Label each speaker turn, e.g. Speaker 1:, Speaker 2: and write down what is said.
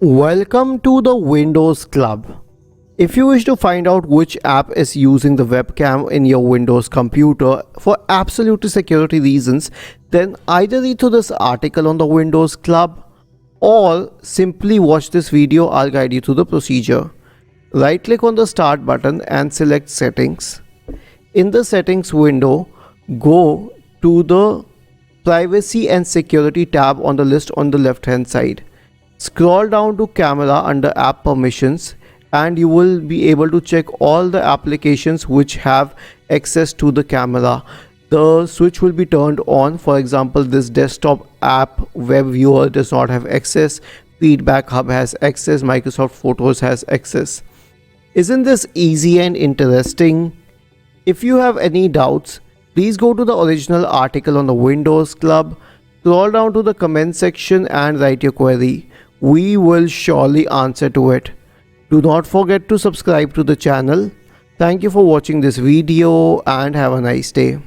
Speaker 1: Welcome to the Windows Club. If you wish to find out which app is using the webcam in your Windows computer for absolute security reasons, then either read through this article on the Windows Club or simply watch this video. I'll guide you through the procedure. Right click on the Start button and select Settings. In the Settings window, go to the Privacy and Security tab on the list on the left hand side. Scroll down to Camera under App Permissions and you will be able to check all the applications which have access to the camera. The switch will be turned on. For example, this desktop app web viewer does not have access, Feedback Hub has access, Microsoft Photos has access. Isn't this easy and interesting? If you have any doubts, please go to the original article on the Windows Club, scroll down to the comment section and write your query. We will surely answer to it. Do not forget to subscribe to the channel. Thank you for watching this video and have a nice day.